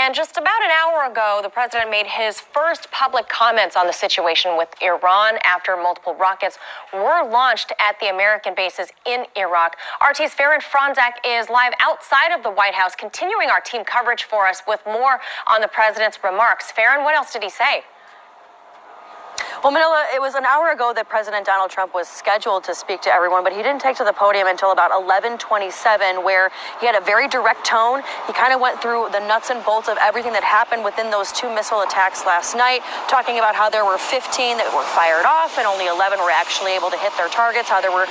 And just about an hour ago, the president made his first public comments on the situation with Iran after multiple rockets were launched at the American bases in Iraq. RT's Farron Franzak is live outside of the White House, continuing our team coverage for us with more on the president's remarks. Farron, what else did he say? Well, Manila, it was an hour ago that President Donald Trump was scheduled to speak to everyone, but he didn't take to the podium until about 11:27, where he had a very direct tone. He kind of went through the nuts and bolts of everything that happened within those two missile attacks last night, talking about how there were 15 that were fired off and only 11 were actually able to hit their targets, how there were...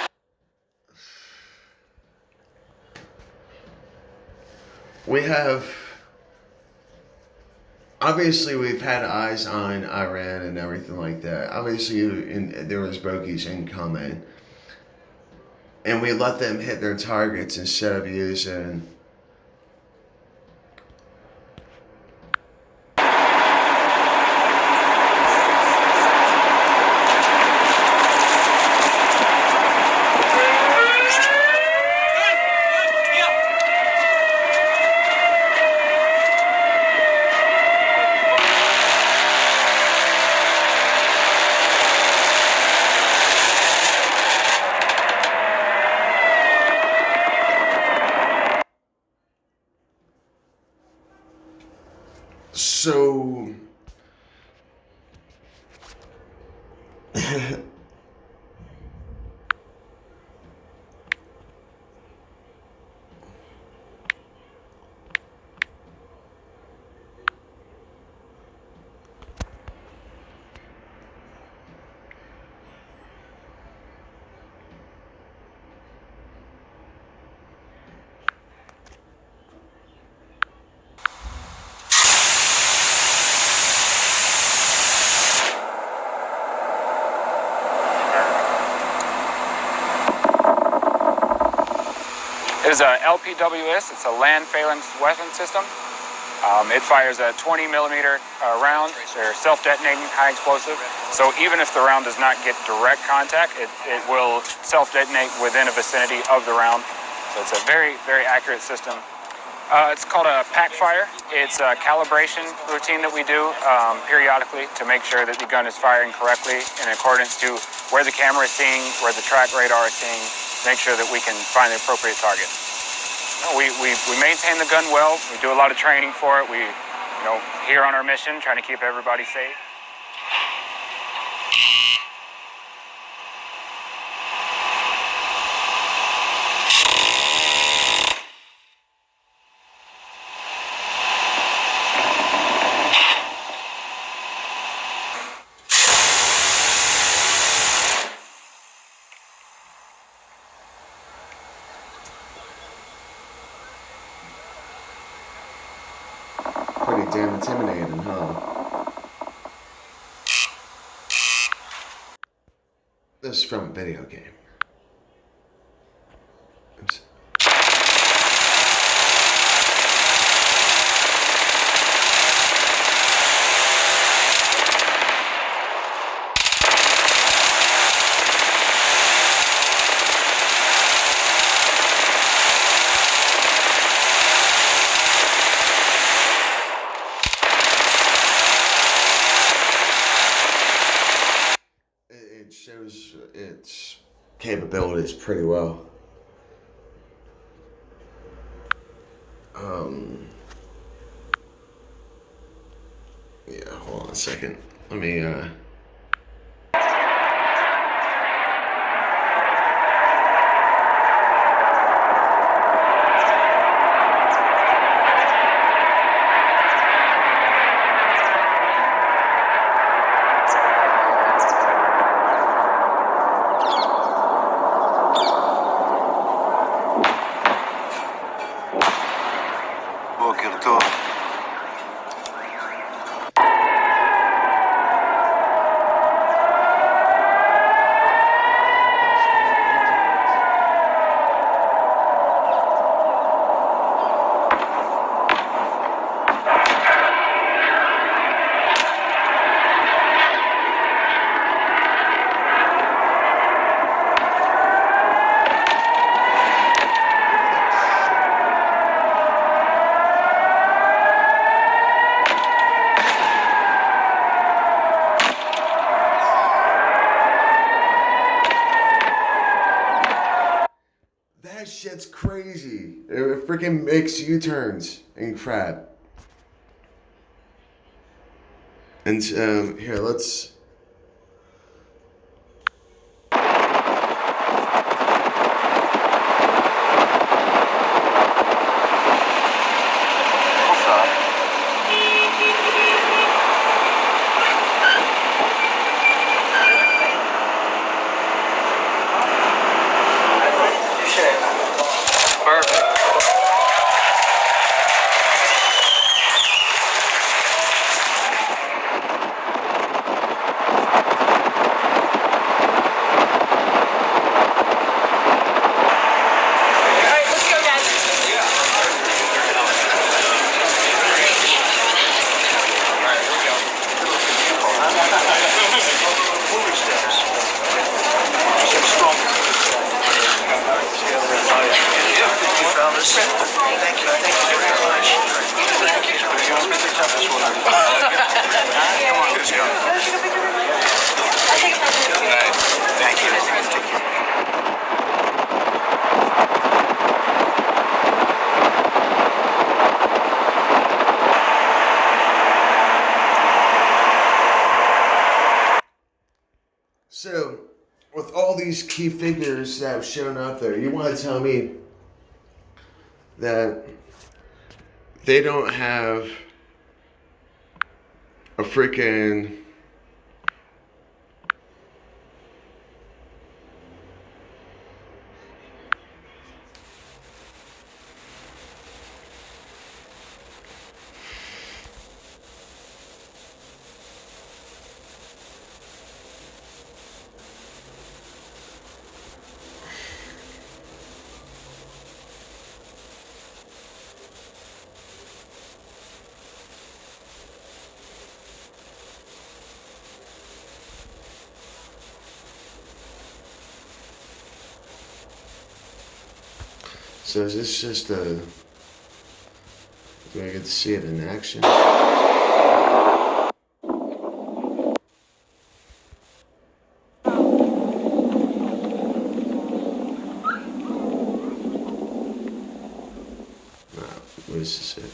Obviously, we've had eyes on Iran and everything like that. Obviously, there was bogeys incoming. And we let them hit their targets instead of using... So, It is a LPWS. It's a land phalanx weapon system. It fires a 20 millimeter round. They're self-detonating, high explosive. So even if the round does not get direct contact, it will self-detonate within a vicinity of the round. So it's a very, very accurate system. It's called a pack fire. It's a calibration routine that we do periodically to make sure that the gun is firing correctly in accordance to where the camera is seeing, where the track radar is seeing, make sure that we can find the appropriate target. We maintain the gun well. We do a lot of training for it. We, here on our mission, trying to keep everybody safe. Pretty damn intimidating, huh? This is from a video game. Oops. It shows its capabilities pretty well. Yeah, hold on a second. Let me, בוקר טוב. freaking makes U-turns and crap. And here, let's. So, with all these key figures that have shown up there, you want to tell me that they don't have a freaking So is this just a... Do I get to see it in action? No, what is this it?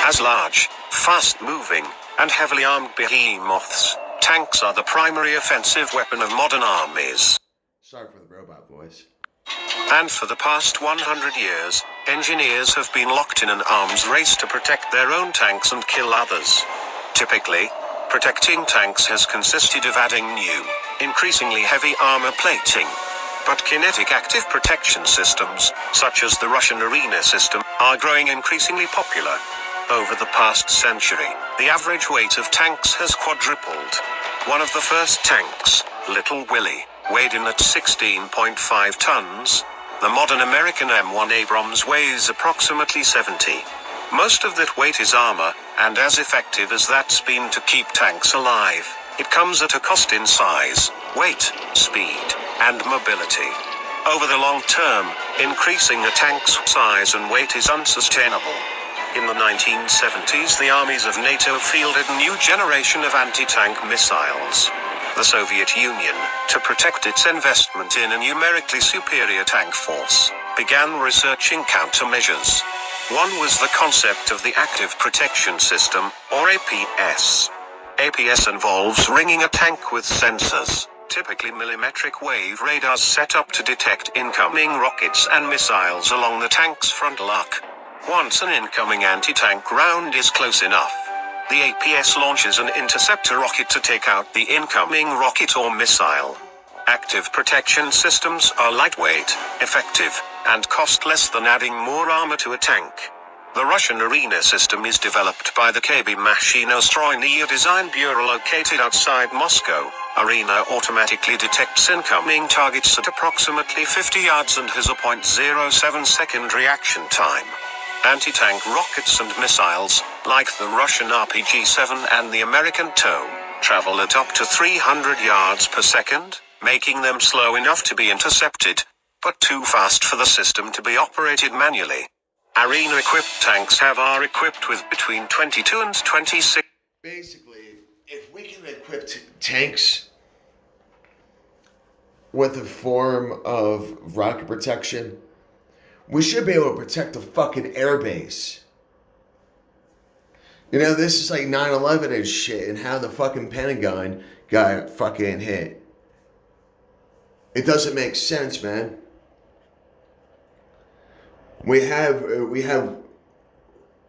As large, fast-moving, and heavily armed behemoths, tanks are the primary offensive weapon of modern armies. Sorry for the robot voice. And for the past 100 years, engineers have been locked in an arms race to protect their own tanks and kill others. Typically, protecting tanks has consisted of adding new, increasingly heavy armor plating. But kinetic active protection systems, such as the Russian Arena system, are growing increasingly popular. Over the past century, the average weight of tanks has quadrupled. One of the first tanks, Little Willie, weighed in at 16.5 tons. The modern American M1 Abrams weighs approximately 70. Most of that weight is armor, and as effective as that's been to keep tanks alive, it comes at a cost in size, weight, speed, and mobility. Over the long term, increasing a tank's size and weight is unsustainable. In the 1970s, the armies of NATO fielded a new generation of anti-tank missiles. The Soviet Union, to protect its investment in a numerically superior tank force, began researching countermeasures. One was the concept of the Active Protection System, or APS. APS involves ringing a tank with sensors, typically millimetric wave radars set up to detect incoming rockets and missiles along the tank's frontal arc. Once an incoming anti-tank round is close enough, the APS launches an interceptor rocket to take out the incoming rocket or missile. Active protection systems are lightweight, effective, and cost less than adding more armor to a tank. The Russian Arena system is developed by the KB Machino-Stroynia Design Bureau located outside Moscow. Arena automatically detects incoming targets at approximately 50 yards and has a 0.07-second reaction time. Anti-tank rockets and missiles, like the Russian RPG-7 and the American TOW, travel at up to 300 yards per second, making them slow enough to be intercepted, but too fast for the system to be operated manually. Arena-equipped tanks are equipped with between 22 and 26. Basically, if we can equip tanks with a form of rocket protection, we should be able to protect the fucking airbase. You know, this is like 9/11 and shit, and how the fucking Pentagon got fucking hit. It doesn't make sense, man. We have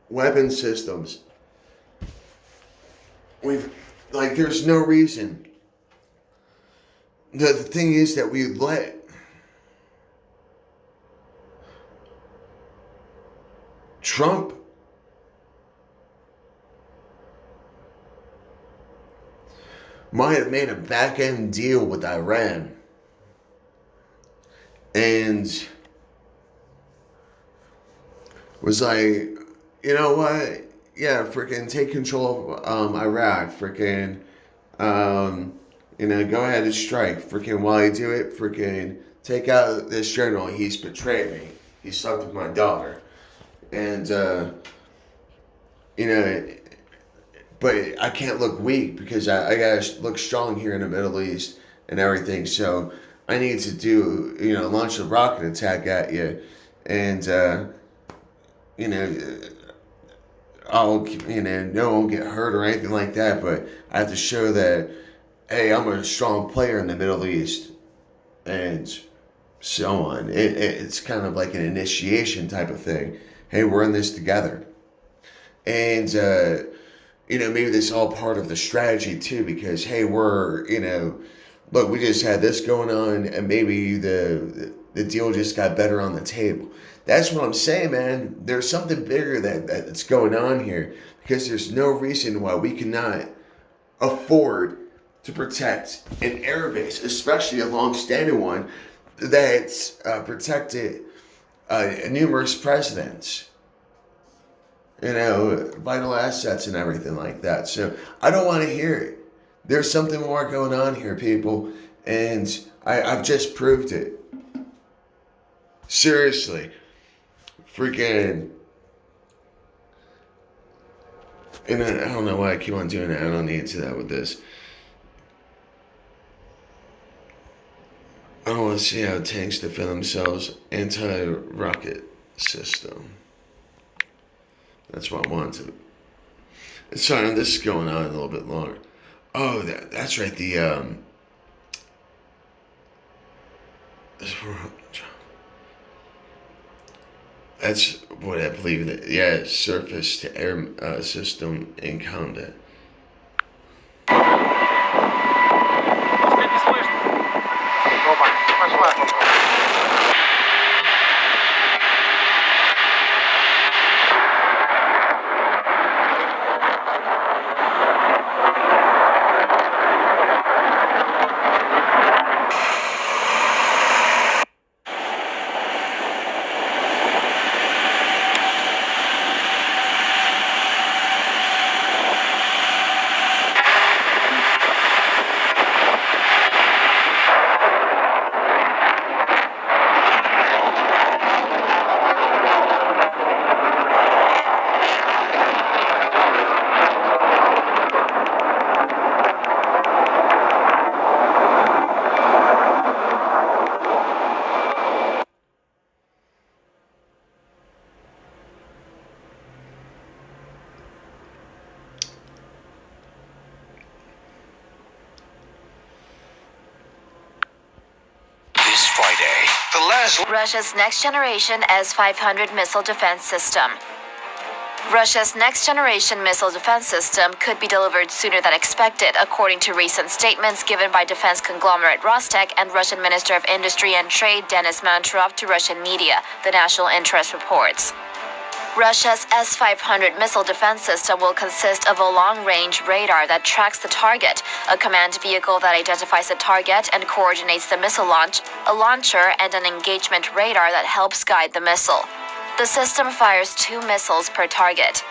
weapon systems. There's no reason. The thing is that we let Trump might have made a back-end deal with Iran, and was like, you know what? Yeah, freaking take control of Iraq. Freaking, go ahead and strike. Freaking, while you do it, freaking take out this general. He's betrayed me. He slept with my daughter. And, but I can't look weak because I gotta look strong here in the Middle East and everything. So I need to do, launch a rocket attack at you. And, no one will get hurt or anything like that, but I have to show that, hey, I'm a strong player in the Middle East, and so on. It's kind of like an initiation type of thing. Hey, we're in this together. And, maybe this is all part of the strategy too, because, hey, we're, look, we just had this going on, and maybe the deal just got better on the table. That's what I'm saying, man. There's something bigger that's going on here, because there's no reason why we cannot afford to protect an airbase, especially a long-standing one that's protected numerous presidents, vital assets and everything like that. So I don't want to hear it. There's something more going on here, people, and I've just proved it. Seriously. Freaking, and I don't know why I keep on doing that. I don't need to do that with this. I want to see how tanks defend themselves. Anti-rocket system. That's what I want to. Sorry, this is going on a little bit longer. Oh, that's right. That's what I believe. Surface to air system in combat. Russia's next-generation S-500 missile defense system. Russia's next-generation missile defense system could be delivered sooner than expected, according to recent statements given by defense conglomerate Rostec and Russian Minister of Industry and Trade Denis Manturov to Russian media, the National Interest reports. Russia's S-500 missile defense system will consist of a long-range radar that tracks the target, a command vehicle that identifies the target and coordinates the missile launch, a launcher, and an engagement radar that helps guide the missile. The system fires 2 missiles per target.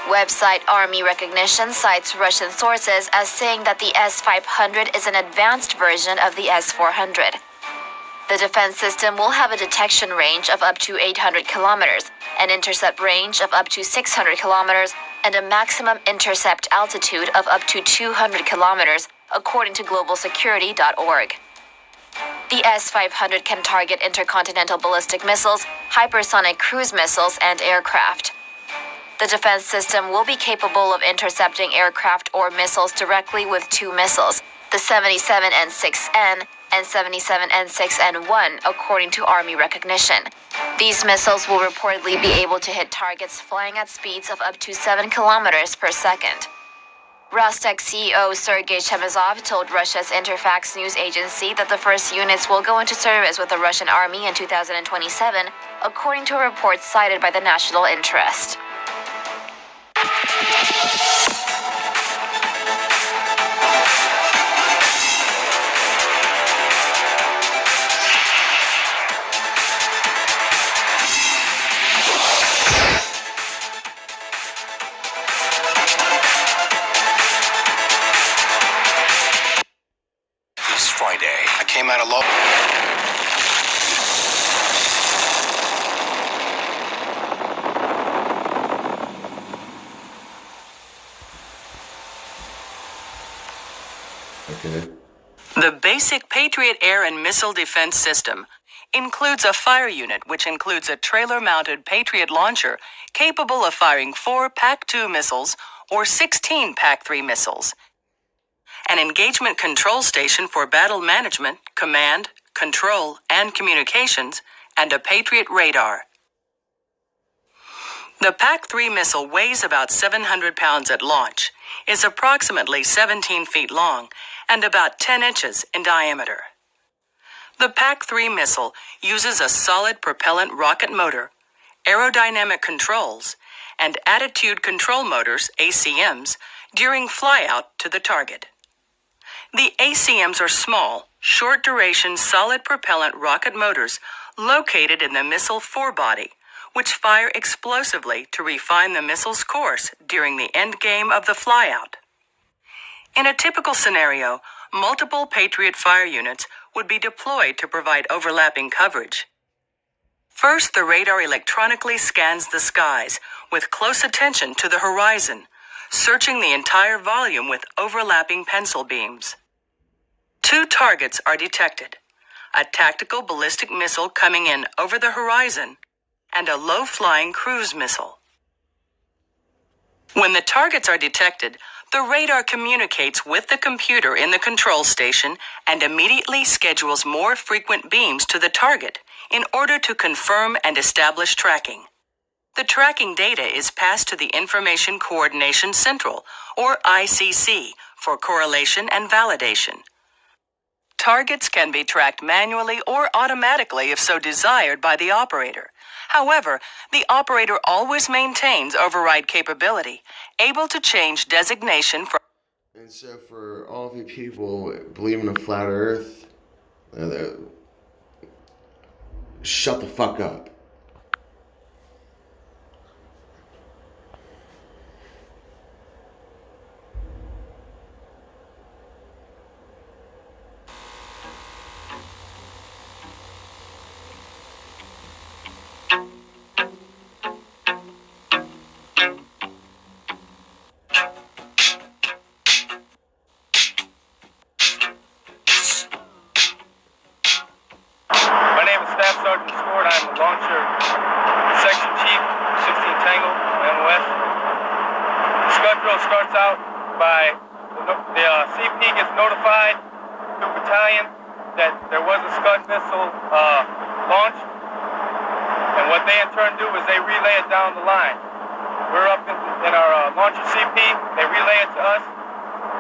Website Army Recognition cites Russian sources as saying that the S-500 is an advanced version of the S-400. The defense system will have a detection range of up to 800 kilometers, an intercept range of up to 600 kilometers, and a maximum intercept altitude of up to 200 kilometers, according to globalsecurity.org. The S-500 can target intercontinental ballistic missiles, hypersonic cruise missiles, and aircraft. The defense system will be capable of intercepting aircraft or missiles directly with 2 missiles, the 77N6N and 77N6N1, according to Army Recognition. These missiles will reportedly be able to hit targets flying at speeds of up to 7 kilometers per second. Rostec CEO Sergei Chemezov told Russia's Interfax news agency that the first units will go into service with the Russian army in 2027, according to a report cited by the National Interest. Friday. I came out of low. Okay. The basic Patriot air and missile defense system includes a fire unit, which includes a trailer-mounted Patriot launcher capable of firing 4 PAC-2 missiles or 16 PAC-3 missiles, an engagement control station for battle management, command, control, and communications, and a Patriot radar. The PAC-3 missile weighs about 700 pounds at launch, is approximately 17 feet long, and about 10 inches in diameter. The PAC-3 missile uses a solid propellant rocket motor, aerodynamic controls, and attitude control motors, ACMs, during flyout to the target. The ACMs are small, short-duration solid propellant rocket motors located in the missile forebody, which fire explosively to refine the missile's course during the endgame of the flyout. In a typical scenario, multiple Patriot fire units would be deployed to provide overlapping coverage. First, the radar electronically scans the skies with close attention to the horizon, searching the entire volume with overlapping pencil beams. 2 targets are detected: a tactical ballistic missile coming in over the horizon and a low-flying cruise missile. When the targets are detected, the radar communicates with the computer in the control station and immediately schedules more frequent beams to the target in order to confirm and establish tracking. The tracking data is passed to the Information Coordination Central, or ICC, for correlation and validation. Targets can be tracked manually or automatically if so desired by the operator. However, the operator always maintains override capability, able to change designation from... And so for all of you people believing in a flat earth, shut the fuck up. My name is Staff Sergeant Stewart. I'm the launcher section chief, 16 Tango, MOS. The Scud drill starts out by the CP gets notified to battalion that there was a Scud missile launched. And what they in turn do is they relay it down the line. We're up in our launcher CP. They relay it to us.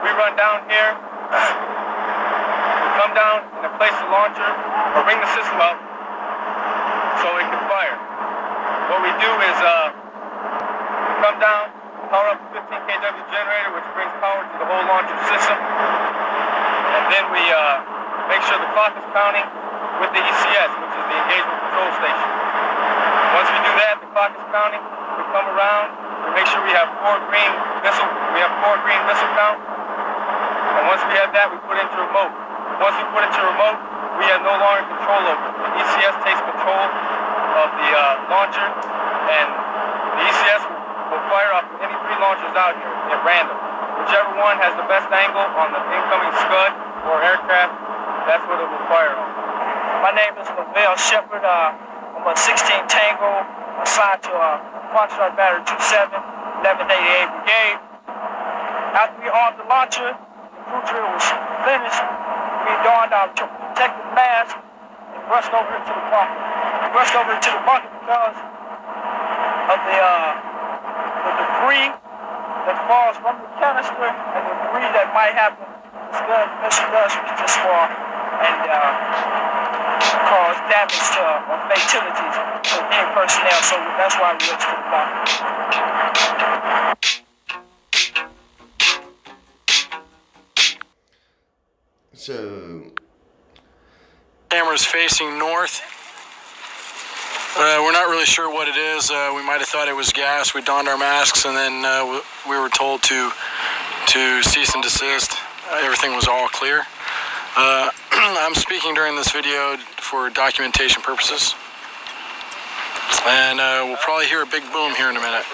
We run down here. We come down and then place the launcher or ring the system up so it can fire. What we do is we come down, power up the 15 kW generator, which brings power to the whole launcher system. And then we make sure the clock is counting with the ECS, which is the engagement control station. Once we do that, the clock is counting. We come around, we make sure we have four green missile count. And once we have that, we put into remote. Once we put into remote, we have no longer control over it. The ECS takes control of the launcher, and the ECS will fire off any three launchers out here at random. Whichever one has the best angle on the incoming Scud or aircraft, that's what it will fire on. My name is Lavelle Shepard. I'm a 16 Tango assigned to Foxtrot Battery 27, 1188 Brigade. After we armed the launcher, the crew drill was finished. We donned our protective mask and rushed over into the bunker. We rushed over into the bunker because of the debris that falls from the canister and the debris that might happen. The Scud missile does reach this far and cause damage to or fatalities to any personnel. So that's why we rushed to the bunker. So, camera's facing north. We're not really sure what it is. We might have thought it was gas. We donned our masks and then we were told to cease and desist. Everything was all clear. I'm speaking during this video for documentation purposes. And we'll probably hear a big boom here in a minute.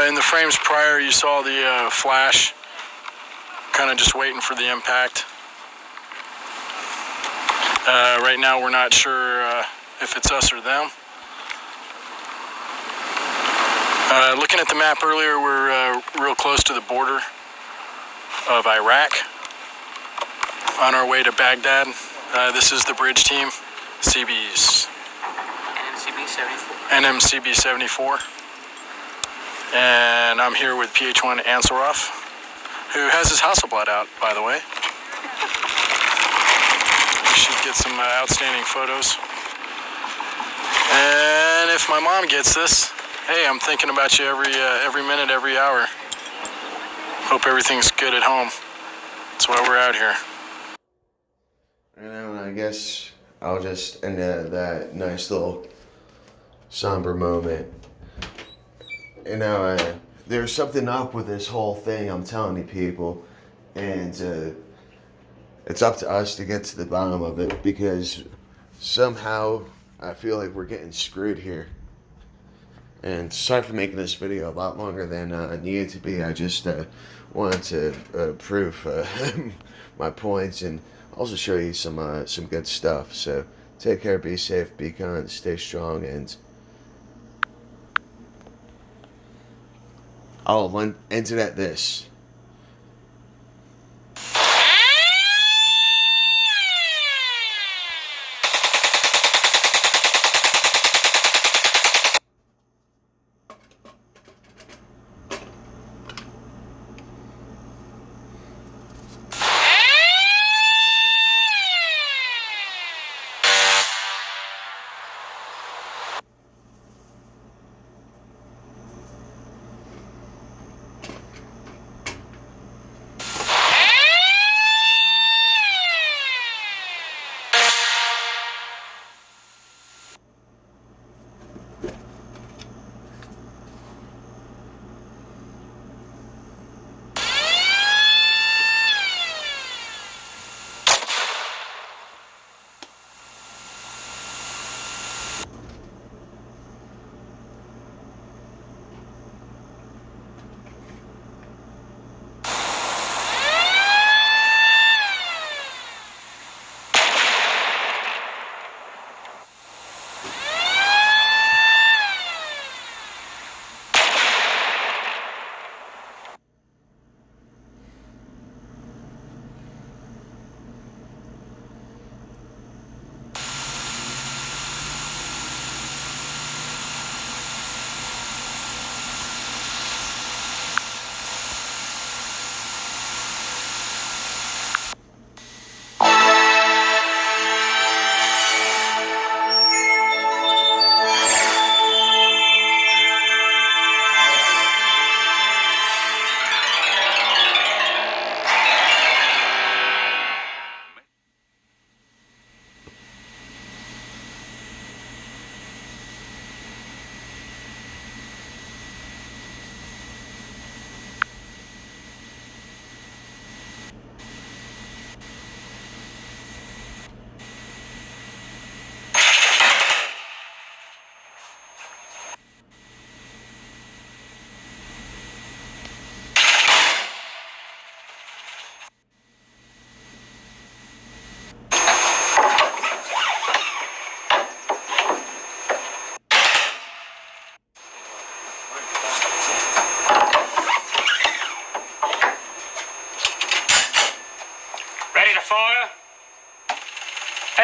In the frames prior, you saw the flash, kind of just waiting for the impact. Right now, we're not sure if it's us or them. Looking at the map earlier, we're real close to the border of Iraq, on our way to Baghdad. This is the bridge team, NMCB 74. And I'm here with PH-1 Ansarov, who has his Hasselblad out, by the way. We should get some outstanding photos. And if my mom gets this, hey, I'm thinking about you every minute, every hour. Hope everything's good at home. That's why we're out here. and I guess I'll just end that nice little somber moment. There's something up with this whole thing, I'm telling you people, and it's up to us to get to the bottom of it, because somehow I feel like we're getting screwed here. And sorry for making this video a lot longer than it needed to be. I just wanted to prove my points and also show you some good stuff. So take care, be safe, be kind, stay strong, and I'll end it at this.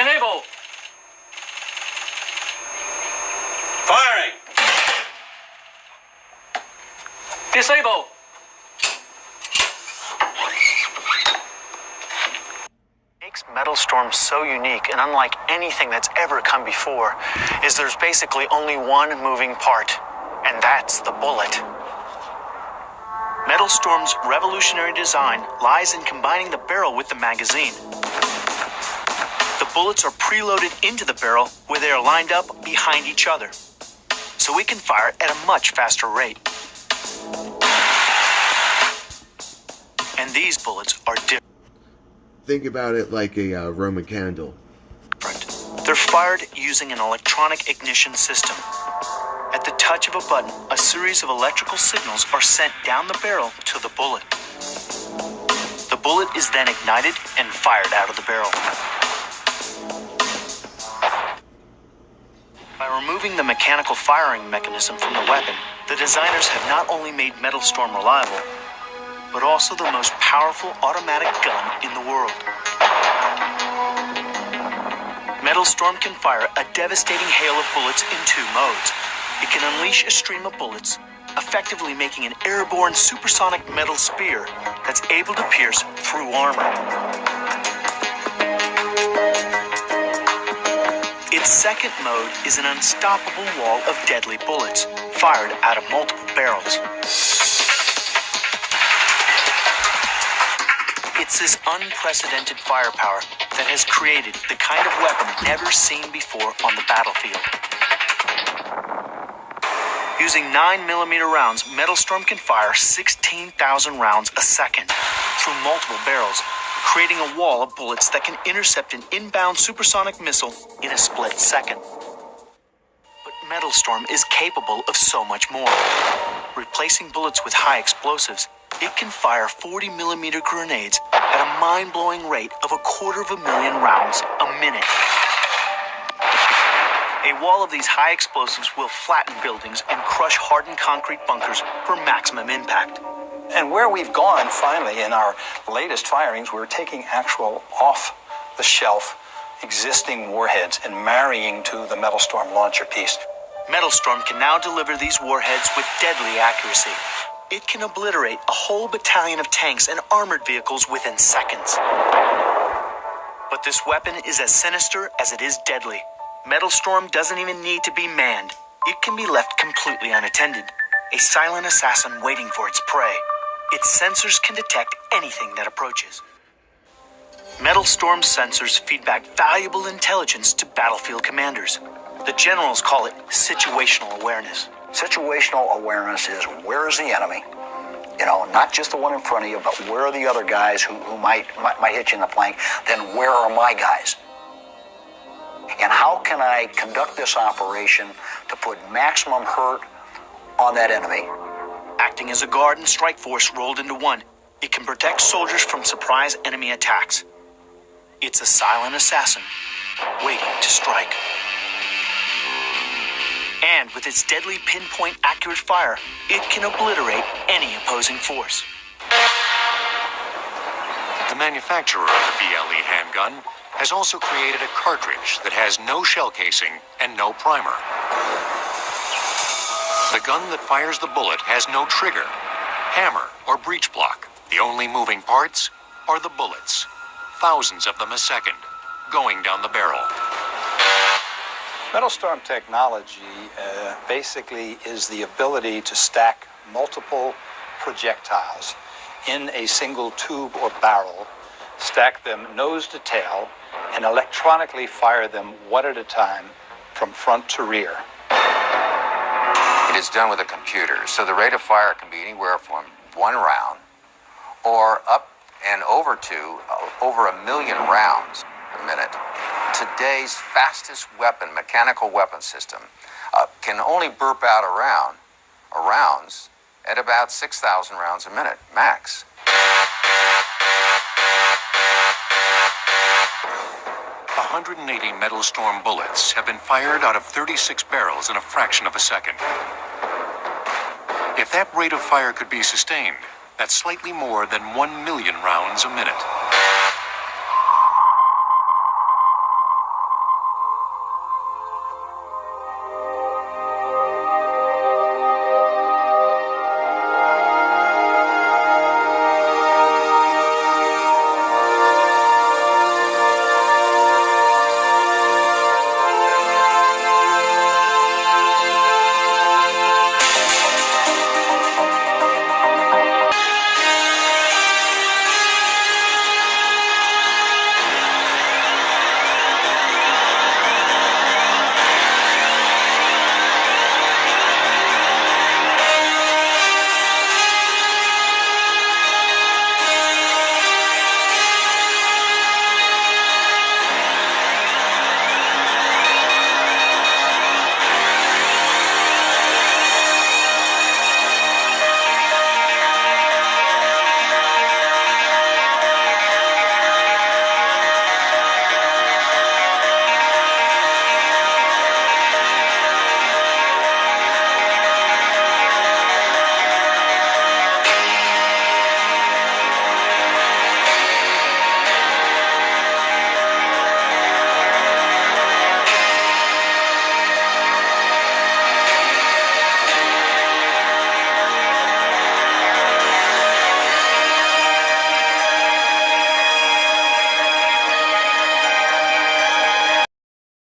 Enable. Firing. Disable. Makes Metal Storm so unique and unlike anything that's ever come before is there's basically only one moving part, and that's the bullet. Metal Storm's revolutionary design lies in combining the barrel with the magazine. The bullets are preloaded into the barrel where they are lined up behind each other, so we can fire at a much faster rate. And these bullets are different. Think about it like a Roman candle. They're fired using an electronic ignition system. At the touch of a button, a series of electrical signals are sent down the barrel to the bullet. The bullet is then ignited and fired out of the barrel. By removing the mechanical firing mechanism from the weapon, the designers have not only made Metal Storm reliable, but also the most powerful automatic gun in the world. Metal Storm can fire a devastating hail of bullets in 2 modes. It can unleash a stream of bullets, effectively making an airborne supersonic metal spear that's able to pierce through armor. Its second mode is an unstoppable wall of deadly bullets, fired out of multiple barrels. It's this unprecedented firepower that has created the kind of weapon never seen before on the battlefield. Using 9mm rounds, Metal Storm can fire 16,000 rounds a second through multiple barrels, creating a wall of bullets that can intercept an inbound supersonic missile in a split second. But Metal Storm is capable of so much more. Replacing bullets with high explosives, it can fire 40mm grenades at a mind-blowing rate of 250,000 rounds a minute. A wall of these high explosives will flatten buildings and crush hardened concrete bunkers for maximum impact. And where we've gone finally in our latest firings, we're taking actual off-the-shelf existing warheads and marrying to the Metal Storm launcher piece. Metal Storm can now deliver these warheads with deadly accuracy. It can obliterate a whole battalion of tanks and armored vehicles within seconds. But this weapon is as sinister as it is deadly. Metal Storm doesn't even need to be manned. It can be left completely unattended, a silent assassin waiting for its prey. Its sensors can detect anything that approaches. Metal Storm's sensors feed back valuable intelligence to battlefield commanders. The generals call it situational awareness. Situational awareness is where is the enemy? You know, not just the one in front of you, but where are the other guys who might hit you in the flank? Then where are my guys? And how can I conduct this operation to put maximum hurt on that enemy? Acting as a guard and strike force rolled into one, it can protect soldiers from surprise enemy attacks. It's a silent assassin waiting to strike. And with its deadly pinpoint accurate fire, it can obliterate any opposing force. The manufacturer of the BLE handgun has also created a cartridge that has no shell casing and no primer. The gun that fires the bullet has no trigger, hammer, or breech block. The only moving parts are the bullets, thousands of them a second, going down the barrel. Metal Storm technology basically is the ability to stack multiple projectiles in a single tube or barrel, stack them nose to tail, and electronically fire them one at a time from front to rear. It is done with a computer, so the rate of fire can be anywhere from 1 round or up and over to over 1 million rounds a minute. Today's fastest weapon, mechanical weapon system, can only burp out rounds at about 6,000 rounds a minute, max. 180 Metal Storm bullets have been fired out of 36 barrels in a fraction of a second. If that rate of fire could be sustained, that's slightly more than 1 million rounds a minute.